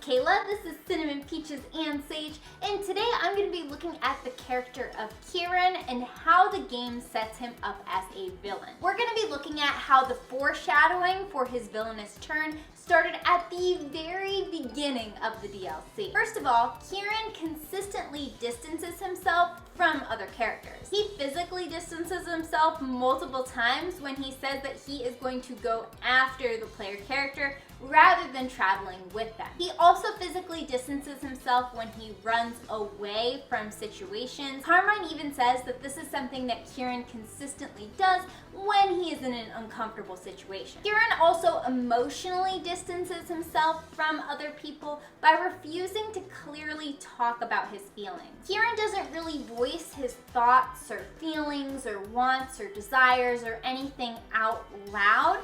Kayla, this is Cinnamon, Peaches, and Sage, and today I'm going to be looking at the character of Kieran and how the game sets him up as a villain. We're going to be looking at how the foreshadowing for his villainous turn started at the very beginning of the DLC. First of all, Kieran consistently distances himself from other characters. He physically distances himself multiple times when he says that he is going to go after the player character rather than traveling with them. He also physically distances himself when he runs away from situations. Carmine even says that this is something that Kieran consistently does when he is in an uncomfortable situation. Kieran also emotionally distances himself from other people by refusing to clearly talk about his feelings. Kieran doesn't really voice his thoughts or feelings or wants or desires or anything out loud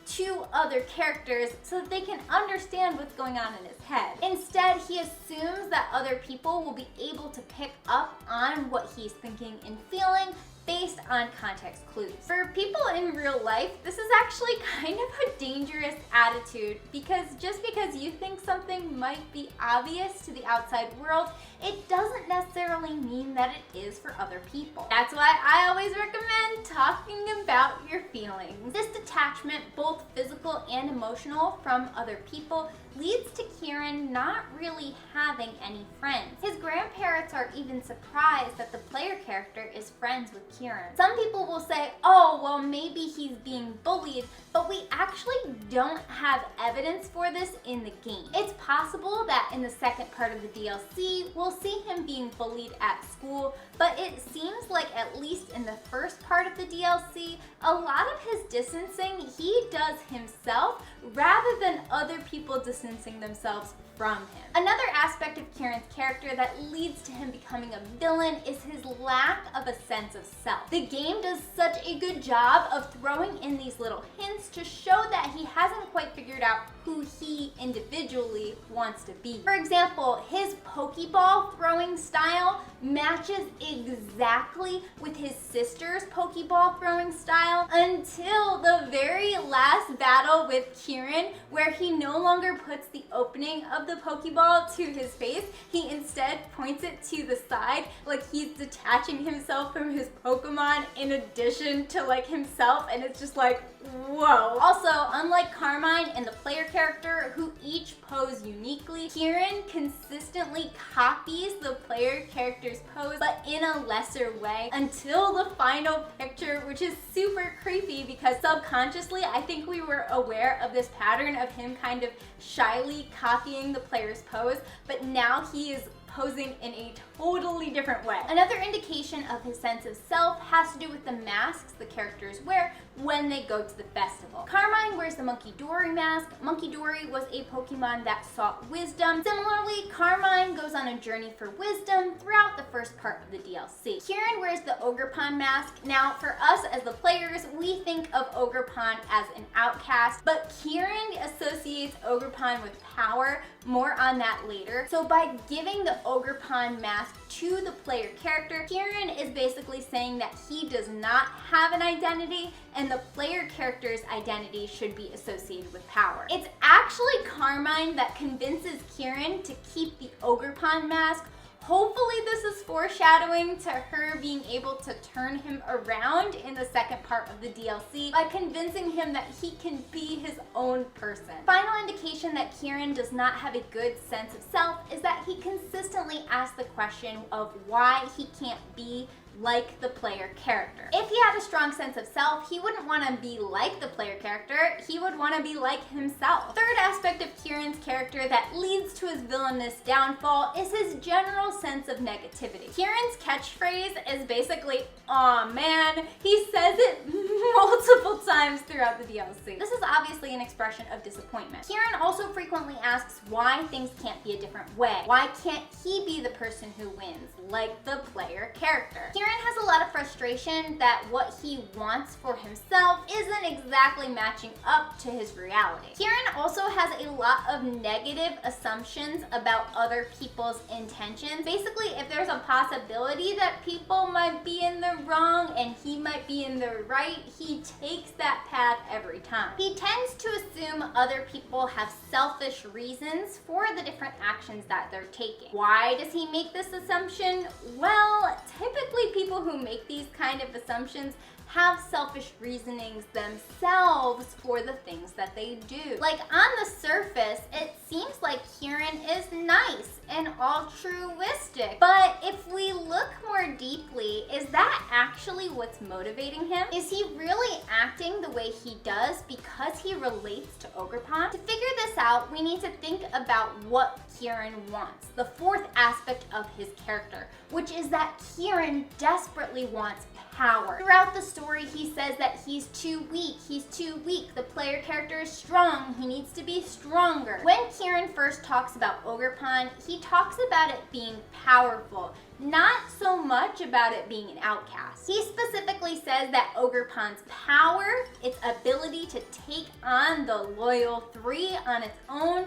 to other characters so that they can understand what's going on in his head. Instead, he assumes that other people will be able to pick up on what he's thinking and feeling based on context clues. For people in real life, this is actually kind of a dangerous attitude because just because you think something might be obvious to the outside world, it doesn't necessarily mean that it is for other people. That's why I always recommend talking about your feelings. This detachment, both physical and emotional, from other people leads to Kieran not really having any friends. His grandparents are even surprised that the player character is friends with Kieran. Some people will say, oh, well, maybe he's being bullied, but we actually don't have evidence for this in the game. It's possible that in the second part of the DLC, we'll see him being bullied at school, but it seems like at least in the first part of the DLC, a lot of his distancing he does himself rather than other people distancing themselves from him. Another aspect of Kieran's character that leads to him becoming a villain is his lack of a sense of self. The game does such a good job of throwing in these little hints to show that he hasn't quite figured out who he individually wants to be. For example, his Pokeball throwing style matches exactly with his sister's Pokeball throwing style until the very last battle with Kieran, where he no longer puts the opening of the Pokeball to his face. He instead points it to the side like he's detaching himself from his Pokemon in addition to like himself, and it's just like, whoa. Also, unlike Carmine and the player character who each pose uniquely, Kieran consistently copies the player character's pose but in a lesser way until the final picture, which is super creepy because subconsciously I think we were aware of this pattern of him kind of shyly copying the player's pose, but now he is posing in a totally different way. Another indication of his sense of self has to do with the masks the characters wear when they go to the festival. Carmine wears the Monkey Dory mask. Monkey Dory was a Pokemon that sought wisdom. Similarly, Carmine goes on a journey for wisdom throughout the first part of the DLC. Kieran wears the Ogerpon mask. Now, for us as the players, we think of Ogerpon as an outcast, but Kieran associates Ogerpon with power. More on that later. So by giving the Ogerpon mask to the player character, Kieran is basically saying that he does not have an identity and the player character's identity should be associated with power. It's actually Carmine that convinces Kieran to keep the Ogerpon mask. Hopefully this is foreshadowing to her being able to turn him around in the second part of the DLC by convincing him that he can be his own person. Final indication that Kieran does not have a good sense of self is that he consistently asks the question of why he can't be like the player character. If he had a strong sense of self, he wouldn't want to be like the player character, he would want to be like himself. Third aspect of Kieran's character that leads to his villainous downfall is his general sense of negativity. Kieran's catchphrase is basically, aw man. He says it multiple times throughout the DLC. This is obviously an expression of disappointment. Kieran also frequently asks why things can't be a different way. Why can't he be the person who wins, like the player character? Kieran Kieran has a lot of frustration that what he wants for himself isn't exactly matching up to his reality. Kieran also has a lot of negative assumptions about other people's intentions. Basically, if there's a possibility that people might be in the wrong and he might be in the right, he takes that path every time. He tends to assume other people have selfish reasons for the different actions that they're taking. Why does he make this assumption? Well, typically people who make these kind of assumptions have selfish reasonings themselves for the things that they do. Like, on the surface, it seems like Kieran is nice and altruistic. But if we look more deeply, is that actually what's motivating him? Is he really acting the way he does because he relates to Ogerpon? To figure this out, we need to think about what Kieran wants, the fourth aspect of his character, which is that Kieran desperately wants power. Throughout the story, he says that he's too weak. The player character is strong. He needs to be stronger. When Kieran first talks about Ogerpon, he talks about it being powerful, not so much about it being an outcast. He specifically says that Ogerpon's power, its ability to take on the Loyal Three on its own,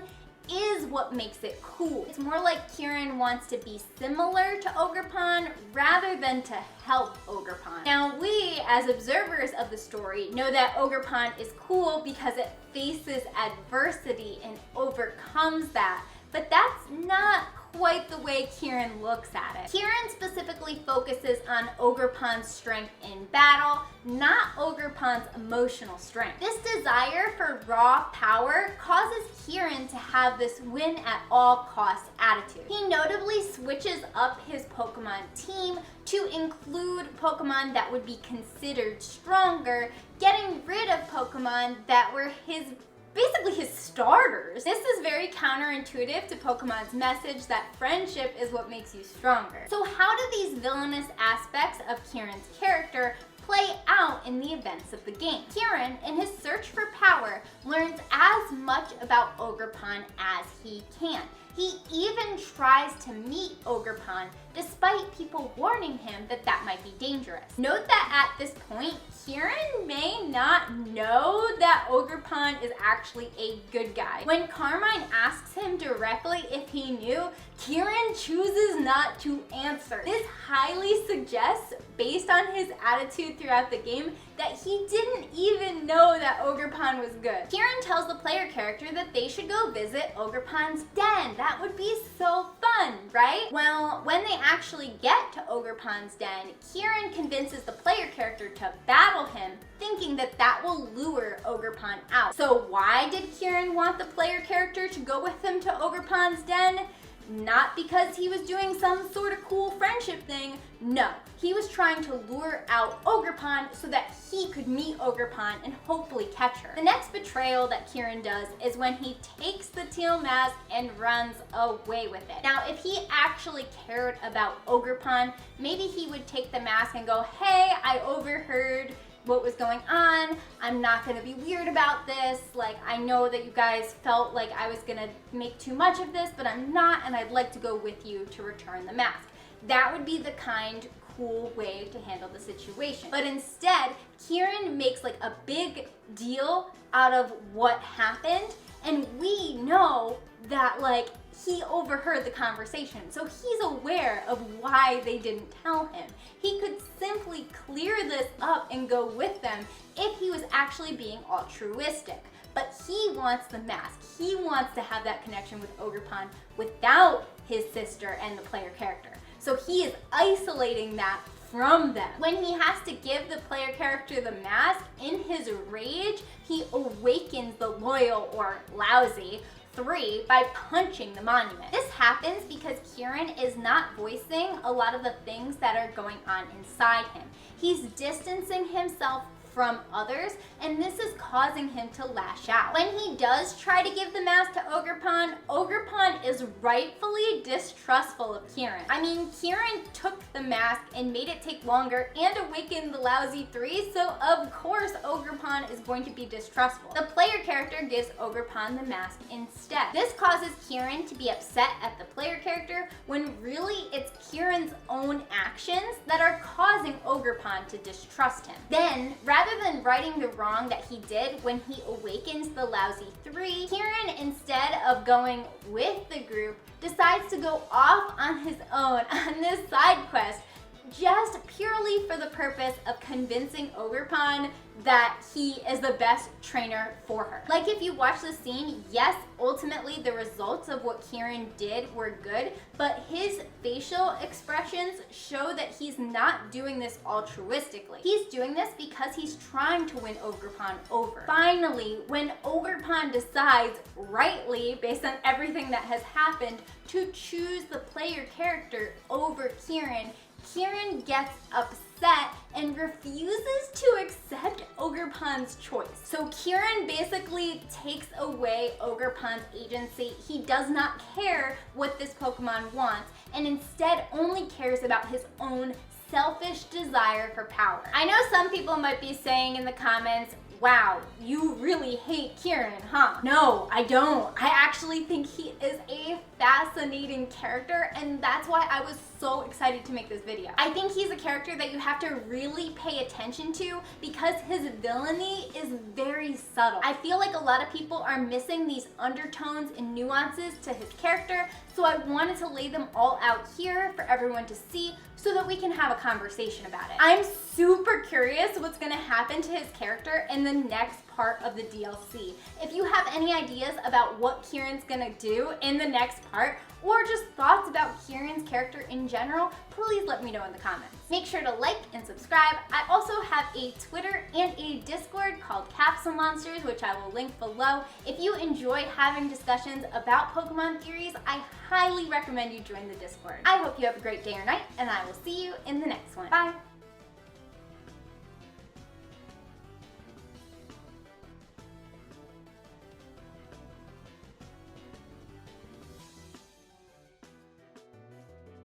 is what makes it cool. It's more like Kieran wants to be similar to Ogerpon rather than to help Ogerpon. Now, we as observers of the story know that Ogerpon is cool because it faces adversity and overcomes that, but that's not quite the way Kieran looks at it. Kieran specifically focuses on Ogerpon's strength in battle, not Ogerpon's emotional strength. This desire for raw power causes Kieran to have this win at all costs attitude. He notably switches up his Pokemon team to include Pokemon that would be considered stronger, getting rid of Pokemon that were basically his starters. This is very counterintuitive to Pokemon's message that friendship is what makes you stronger. So how do these villainous aspects of Kieran's character play out in the events of the game? Kieran, in his search for power, learns as much about Ogerpon as he can. He even tries to meet Ogerpon despite people warning him that that might be dangerous. Note that at this point, Kieran may not know that Ogerpon is actually a good guy. When Carmine asks him directly if he knew, Kieran chooses not to answer. This highly suggests, based on his attitude throughout the game, that he didn't even know that Ogerpon was good. Kieran tells the player character that they should go visit Ogerpon's den. That would be so fun, right? Well, when they actually get to Ogerpon's den, Kieran convinces the player character to battle him, thinking that that will lure Ogerpon out. So why did Kieran want the player character to go with him to Ogerpon's den? Not because he was doing some sort of cool friendship thing. No, he was trying to lure out Ogerpon so that he could meet Ogerpon and hopefully catch her. The next betrayal that Kieran does is when he takes the Teal mask and runs away with it. Now, if he actually cared about Ogerpon, maybe he would take the mask and go, hey, I overheard what was going on. I'm not gonna be weird about this. Like, I know that you guys felt like I was gonna make too much of this, but I'm not, and I'd like to go with you to return the mask. That would be the kind, cool way to handle the situation. But instead, Kieran makes like a big deal out of what happened, and we know that like he overheard the conversation, so he's aware of why they didn't tell him. He could simply clear this up and go with them if he was actually being altruistic. But he wants the mask. He wants to have that connection with Ogerpon without his sister and the player character. So he is isolating that from them. When he has to give the player character the mask, in his rage, he awakens the loyal or lousy 3 by punching the monument. This happens because Kieran is not voicing a lot of the things that are going on inside him. He's distancing himself from others, and this is causing him to lash out. When he does try to give the mask to Ogerpon is rightfully distrustful of Kieran. I mean, Kieran took the mask and made it take longer and awakened the lousy 3, so of course Ogerpon is going to be distrustful. The player character gives Ogerpon the mask instead. This causes Kieran to be upset at the player character when really it's Kieran's own actions that are causing Ogerpon to distrust him. Then, rather than righting the wrong that he did when he awakens the lousy 3, Kieran, instead of going with the group, decides to go off on his own on this side quest, just purely for the purpose of convincing Ogerpon that he is the best trainer for her. Like, if you watch the scene, yes, ultimately the results of what Kieran did were good, but his facial expressions show that he's not doing this altruistically. He's doing this because he's trying to win Ogerpon over. Finally, when Ogerpon decides, rightly, based on everything that has happened, to choose the player character over Kieran, Kieran gets upset and refuses to accept Ogerpon's choice. So Kieran basically takes away Ogerpon's agency. He does not care what this Pokemon wants, and instead only cares about his own selfish desire for power. I know some people might be saying in the comments, wow, you really hate Kieran, huh? No, I don't. I actually think he is a fascinating character, and that's why I was so excited to make this video. I think he's a character that you have to really pay attention to because his villainy is very subtle. I feel like a lot of people are missing these undertones and nuances to his character, so I wanted to lay them all out here for everyone to see so that we can have a conversation about it. I'm super curious what's gonna happen to his character in the next part of the DLC. If you have any ideas about what Kieran's gonna do in the next part, or just thoughts about Kieran's character in general, please let me know in the comments. Make sure to like and subscribe. I also have a Twitter and a Discord called Capsule Monsters, which I will link below. If you enjoy having discussions about Pokemon theories, I highly recommend you join the Discord. I hope you have a great day or night, and I will see you in the next one. Bye!